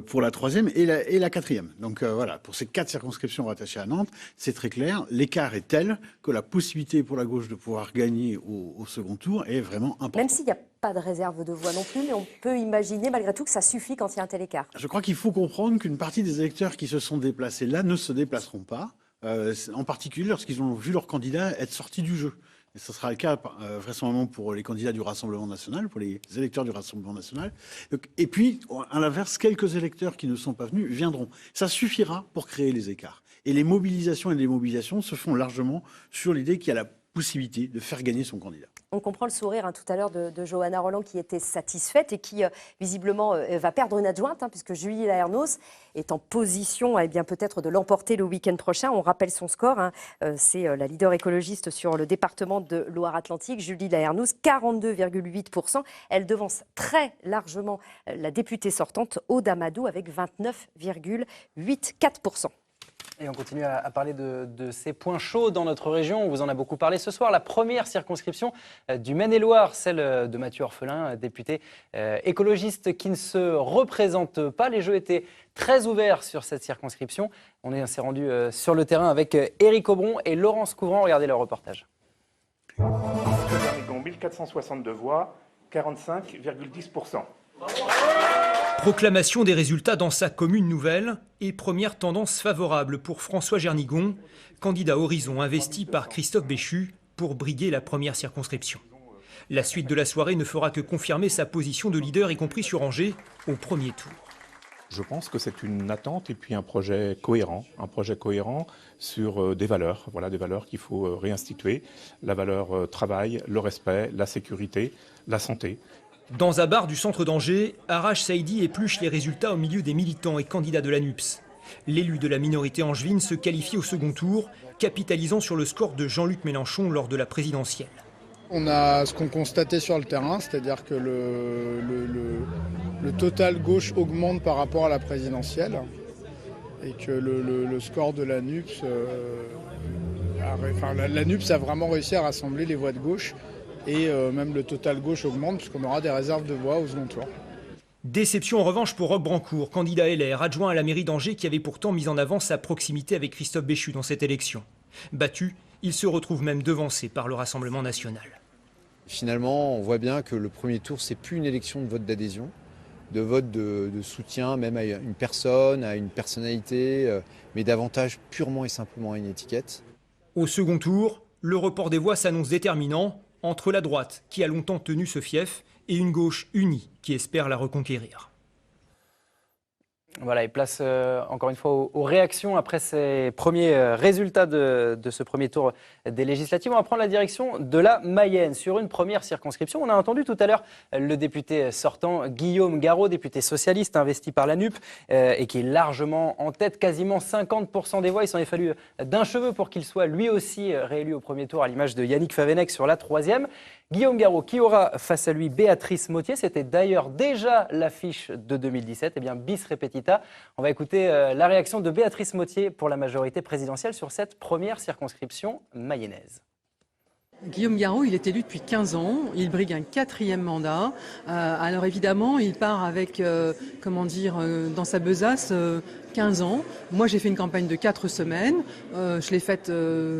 pour la 3e et la 4e. Donc voilà, pour ces 4 circonscriptions rattachées à Nantes, c'est très clair. L'écart est tel que la possibilité pour la gauche de pouvoir gagner au second tour est vraiment importante. Même s'il n'y a pas de réserve de voix non plus, mais on peut imaginer malgré tout que ça suffit quand il y a un tel écart. Je crois qu'il faut comprendre qu'une partie des électeurs qui se sont déplacés là ne se déplaceront pas, en particulier lorsqu'ils ont vu leur candidat être sorti du jeu. Et ce sera le cas vraisemblablement pour les candidats du Rassemblement national, pour les électeurs du Rassemblement national. Et puis, à l'inverse, quelques électeurs qui ne sont pas venus viendront. Ça suffira pour créer les écarts. Et les mobilisations et les démobilisations se font largement sur l'idée qu'il y a la possibilité de faire gagner son candidat. On comprend le sourire tout à l'heure de Johanna Roland qui était satisfaite et qui visiblement va perdre une adjointe puisque Julie Laernos est en position peut-être de l'emporter le week-end prochain. On rappelle son score, c'est la leader écologiste sur le département de Loire-Atlantique, Julie Laernos, 42,8%. Elle devance très largement la députée sortante Aude Amadou avec 29,84%. Et on continue à parler de ces points chauds dans notre région. On vous en a beaucoup parlé ce soir. La première circonscription du Maine-et-Loire, celle de Mathieu Orphelin, député écologiste qui ne se représente pas. Les jeux étaient très ouverts sur cette circonscription. On s'est rendu sur le terrain avec Éric Aubron et Laurence Couvrant. Regardez leur reportage. 1462 voix, 45,10%. Proclamation des résultats dans sa commune nouvelle et première tendance favorable pour François Jernigon, candidat Horizon investi par Christophe Béchu pour briguer la première circonscription. La suite de la soirée ne fera que confirmer sa position de leader, y compris sur Angers, au premier tour. Je pense que c'est une attente et puis un projet cohérent sur des valeurs, voilà, des valeurs qu'il faut réinstituer, la valeur travail, le respect, la sécurité, la santé. Dans un bar du centre d'Angers, Arash Saïdi épluche les résultats au milieu des militants et candidats de la NUPS. L'élu de la minorité angevine se qualifie au second tour, capitalisant sur le score de Jean-Luc Mélenchon lors de la présidentielle. On a ce qu'on constatait sur le terrain, c'est-à-dire que le total gauche augmente par rapport à la présidentielle et que le score de la NUPS, la NUPS a vraiment réussi à rassembler les voix de gauche. Et même le total gauche augmente puisqu'on aura des réserves de voix au second tour. Déception en revanche pour Roch Brancourt, candidat LR, adjoint à la mairie d'Angers qui avait pourtant mis en avant sa proximité avec Christophe Béchu dans cette élection. Battu, il se retrouve même devancé par le Rassemblement national. Finalement, on voit bien que le premier tour, c'est plus une élection de vote d'adhésion, de vote de soutien même à une personne, à une personnalité, mais davantage purement et simplement à une étiquette. Au second tour, le report des voix s'annonce déterminant entre la droite, qui a longtemps tenu ce fief, et une gauche unie, qui espère la reconquérir. Voilà, et place encore une fois aux réactions après ces premiers résultats de ce premier tour des législatives. On va prendre la direction de la Mayenne sur une première circonscription. On a entendu tout à l'heure le député sortant Guillaume Garot, député socialiste investi par la NUP et qui est largement en tête, quasiment 50% des voix. Il s'en est fallu d'un cheveu pour qu'il soit lui aussi réélu au premier tour à l'image de Yannick Favennec sur la troisième. Guillaume Garot qui aura face à lui Béatrice Mottier, c'était d'ailleurs déjà l'affiche de 2017, et bien bis repetita. On va écouter la réaction de Béatrice Mottier pour la majorité présidentielle sur cette première circonscription mayonnaise. Guillaume Garot, il est élu depuis 15 ans, il brigue un 4e mandat. Alors évidemment, il part avec, dans sa besace, 15 ans. Moi, j'ai fait une campagne de 4 semaines. Je l'ai faite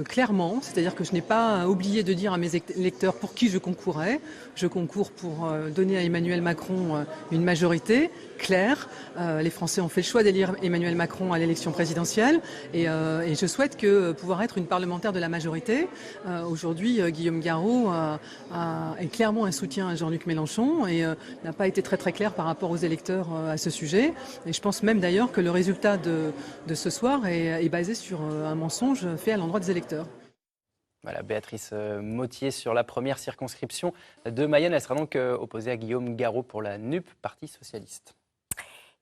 clairement, c'est-à-dire que je n'ai pas oublié de dire à mes électeurs pour qui je concourais. Je concours pour donner à Emmanuel Macron une majorité claire. Les Français ont fait le choix d'élire Emmanuel Macron à l'élection présidentielle et je souhaite pouvoir être une parlementaire de la majorité. Aujourd'hui, Guillaume Garot est clairement un soutien à Jean-Luc Mélenchon et n'a pas été très clair par rapport aux électeurs à ce sujet. Et je pense même d'ailleurs que le résultat de ce soir est basé sur un mensonge fait à l'endroit des électeurs. Voilà, Béatrice Mottier sur la première circonscription de Mayenne. Elle sera donc opposée à Guillaume Garot pour la NUP, Parti socialiste.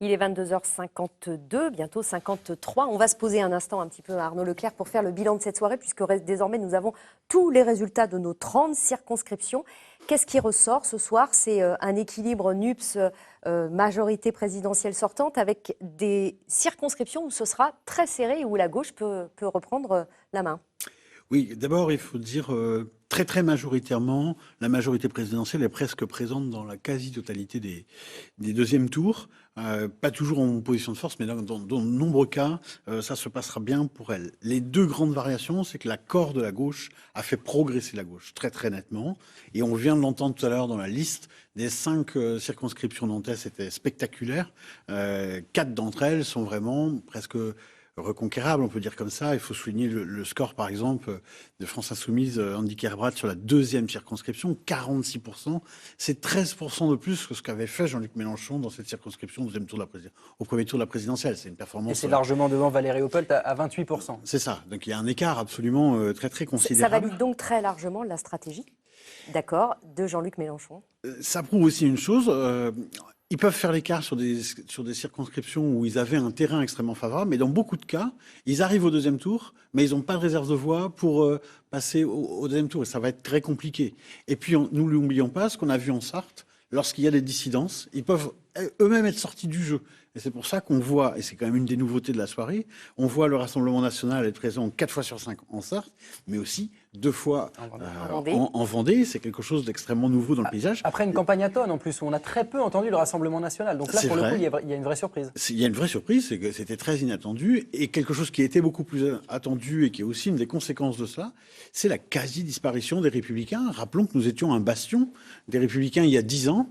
Il est 22h52, bientôt 53. On va se poser un instant un petit peu à Arnaud Leclerc pour faire le bilan de cette soirée, puisque désormais nous avons tous les résultats de nos 30 circonscriptions. Qu'est-ce qui ressort ce soir? C'est un équilibre NUPS majorité présidentielle sortante avec des circonscriptions où ce sera très serré et où la gauche peut reprendre la main. Oui, d'abord, il faut dire très majoritairement, la majorité présidentielle est presque présente dans la quasi-totalité des deuxièmes tours. Pas toujours en position de force, mais dans de nombreux cas, ça se passera bien pour elle. Les deux grandes variations, c'est que l'accord de la gauche a fait progresser la gauche très nettement. Et on vient de l'entendre tout à l'heure dans la liste des 5 circonscriptions nantais, c'était spectaculaire. 4 d'entre elles sont vraiment presque reconquérable, on peut dire comme ça. Il faut souligner le score, par exemple, de France Insoumise, Andy Kerbrad, sur la 2e circonscription, 46%. C'est 13% de plus que ce qu'avait fait Jean-Luc Mélenchon dans cette circonscription au premier tour de la présidentielle. C'est une performance. Et c'est largement devant Valérie Opelt à 28%. C'est ça. Donc il y a un écart absolument très considérable. Ça valide donc très largement la stratégie, d'accord, de Jean-Luc Mélenchon. Ça prouve aussi une chose. Ils peuvent faire l'écart sur des circonscriptions où ils avaient un terrain extrêmement favorable, mais dans beaucoup de cas, ils arrivent au deuxième tour, mais ils n'ont pas de réserve de voix pour passer au deuxième tour, et ça va être très compliqué. Et puis, nous n'oublions pas ce qu'on a vu en Sarthe, lorsqu'il y a des dissidences, ils peuvent eux-mêmes être sortis du jeu. Et c'est pour ça qu'on voit, et c'est quand même une des nouveautés de la soirée, on voit le Rassemblement national être présent 4 fois sur 5 en Sarthe, mais aussi 2 fois en Vendée. C'est quelque chose d'extrêmement nouveau dans le paysage. Après une campagne à tonnes en plus, où on a très peu entendu le Rassemblement national. Donc là, pour le coup, il y a une vraie surprise. Il y a une vraie surprise, c'est que c'était très inattendu. Et quelque chose qui était beaucoup plus attendu et qui est aussi une des conséquences de cela, c'est la quasi-disparition des Républicains. Rappelons que nous étions un bastion des Républicains il y a 10 ans.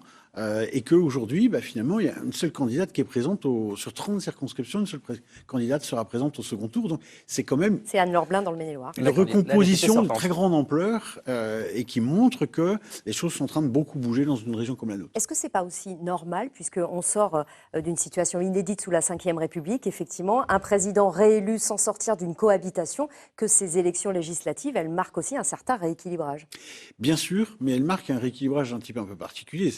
Et qu'aujourd'hui, finalement, il y a une seule candidate qui est présente sur 30 circonscriptions, une seule candidate sera présente au second tour. Donc c'est quand même... C'est Anne-Laure Blin dans le Maine-et-Loire. Une recomposition de très grande ampleur et qui montre que les choses sont en train de beaucoup bouger dans une région comme la nôtre. Est-ce que c'est pas aussi normal, puisqu'on sort d'une situation inédite sous la Ve République, effectivement, un président réélu sans sortir d'une cohabitation, que ces élections législatives, elles marquent aussi un certain rééquilibrage? Bien sûr, mais elles marquent un rééquilibrage un petit peu un peu particulier.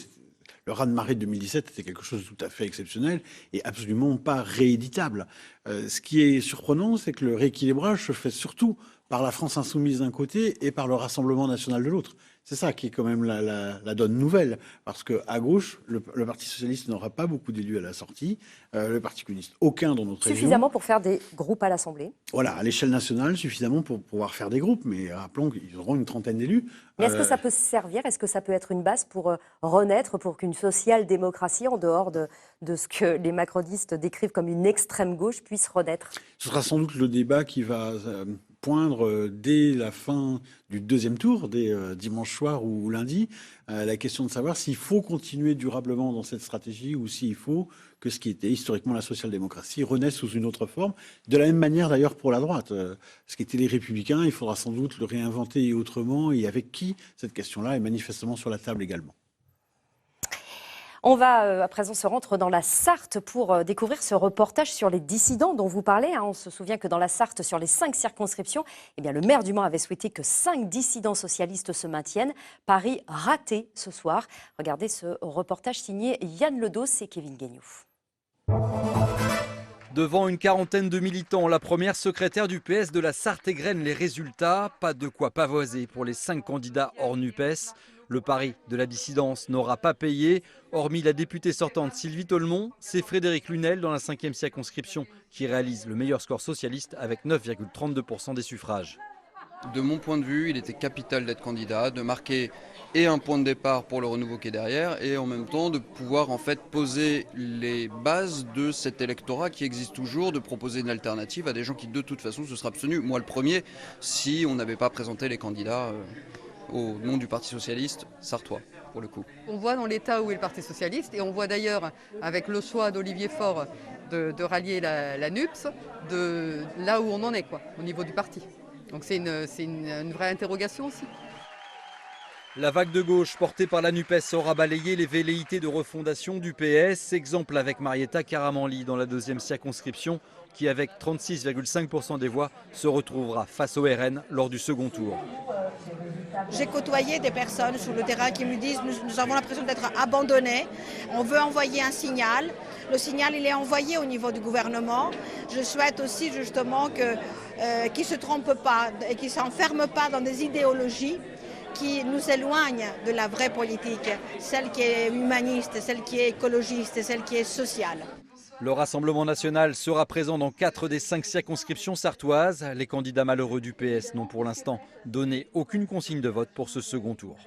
Le raz-de-marée de 2017 était quelque chose de tout à fait exceptionnel et absolument pas rééditable. Ce qui est surprenant, c'est que le rééquilibrage se fait surtout par la France insoumise d'un côté et par le Rassemblement national de l'autre. C'est ça qui est quand même la donne nouvelle, parce qu'à gauche, le Parti socialiste n'aura pas beaucoup d'élus à la sortie, le Parti communiste, aucun dans notre région. Suffisamment pour faire des groupes à l'Assemblée. Voilà, à l'échelle nationale, suffisamment pour pouvoir faire des groupes, mais rappelons qu'ils auront une trentaine d'élus. Mais est-ce que ça peut servir, est-ce que ça peut être une base pour renaître, pour qu'une social-démocratie, en dehors de ce que les macronistes décrivent comme une extrême gauche, puisse renaître? Ce sera sans doute le débat qui va poindre dès la fin du deuxième tour, dès dimanche soir ou lundi, la question de savoir s'il faut continuer durablement dans cette stratégie ou s'il faut que ce qui était historiquement la social-démocratie renaisse sous une autre forme. De la même manière d'ailleurs pour la droite. Ce qui était les Républicains, il faudra sans doute le réinventer autrement, et avec qui? Cette question-là est manifestement sur la table également. On va à présent se rendre dans la Sarthe pour découvrir ce reportage sur les dissidents dont vous parlez. On se souvient que dans la Sarthe, sur les 5 circonscriptions, le maire du Mans avait souhaité que 5 dissidents socialistes se maintiennent. Pari raté ce soir. Regardez ce reportage signé Yann Ledos et Kevin Guignouf. Devant une quarantaine de militants, la première secrétaire du PS de la Sarthe égrène les résultats. Pas de quoi pavoiser pour les 5 candidats hors NUPES. Le pari de la dissidence n'aura pas payé. Hormis la députée sortante Sylvie Tolmont, c'est Frédéric Lunel dans la 5e circonscription qui réalise le meilleur score socialiste avec 9,32% des suffrages. De mon point de vue, il était capital d'être candidat, de marquer et un point de départ pour le renouveau qui est derrière, et en même temps de pouvoir en fait poser les bases de cet électorat qui existe toujours, de proposer une alternative à des gens qui de toute façon se seraient abstenus. Moi le premier, si on n'avait pas présenté les candidats au nom du Parti socialiste sartois, pour le coup. On voit dans l'état où est le Parti socialiste, et on voit d'ailleurs avec le choix d'Olivier Faure de rallier la NUPS, de là où on en est au niveau du parti. Donc c'est une vraie interrogation aussi. La vague de gauche portée par la NUPES aura balayé les velléités de refondation du PS. Exemple avec Marietta Caramanli dans la 2e circonscription, qui avec 36,5% des voix se retrouvera face au RN lors du second tour. J'ai côtoyé des personnes sur le terrain qui me disent nous avons l'impression d'être abandonnés, on veut envoyer un signal. Le signal il est envoyé au niveau du gouvernement. Je souhaite aussi justement qu'ils ne se trompent pas et qu'ils ne s'enferment pas dans des idéologies qui nous éloignent de la vraie politique, celle qui est humaniste, celle qui est écologiste, celle qui est sociale. Le Rassemblement national sera présent dans 4 des 5 circonscriptions sartoises. Les candidats malheureux du PS n'ont pour l'instant donné aucune consigne de vote pour ce second tour.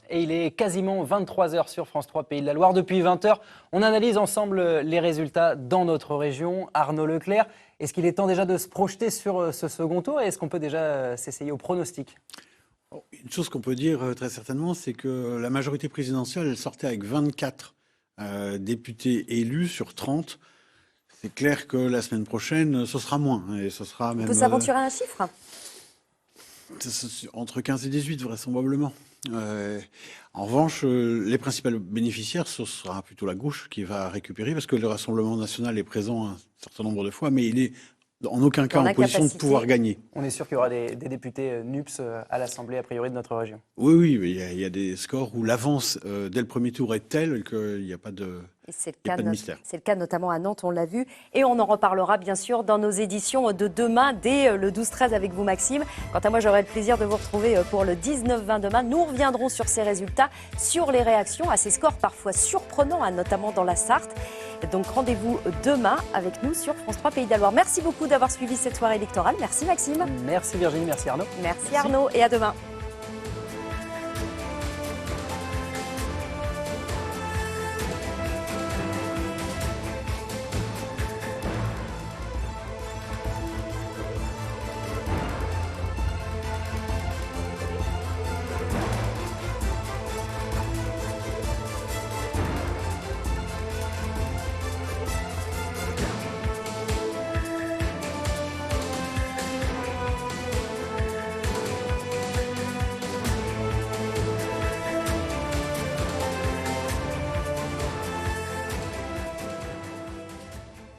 Et il est quasiment 23h sur France 3 Pays de la Loire. Depuis 20h, on analyse ensemble les résultats dans notre région. Arnaud Leclerc, est-ce qu'il est temps déjà de se projeter sur ce second tour, et est-ce qu'on peut déjà s'essayer au pronostic? Une chose qu'on peut dire très certainement, c'est que la majorité présidentielle, elle sortait avec 24 députés élus sur 30. C'est clair que la semaine prochaine, ce sera moins. Et ce sera même, on peut s'aventurer à un chiffre? Entre 15 et 18, vraisemblablement. En revanche, les principaux bénéficiaires, ce sera plutôt la gauche qui va récupérer, parce que le Rassemblement national est présent un certain nombre de fois, mais il est en aucun cas en position de pouvoir gagner. On est sûr qu'il y aura des députés NUPS à l'Assemblée, a priori, de notre région. Oui, mais il y a des scores où l'avance dès le premier tour est telle qu'il n'y a pas de Et c'est Il y a pas de mystère. c'est le cas notamment à Nantes, on l'a vu. Et on en reparlera bien sûr dans nos éditions de demain, dès le 12-13 avec vous Maxime. Quant à moi, j'aurai le plaisir de vous retrouver pour le 19-20 demain. Nous reviendrons sur ces résultats, sur les réactions à ces scores parfois surprenants, notamment dans la Sarthe. Donc rendez-vous demain avec nous sur France 3 Pays de la Loire. Merci beaucoup d'avoir suivi cette soirée électorale. Merci Maxime. Merci Virginie, merci Arnaud. Merci Arnaud et à demain.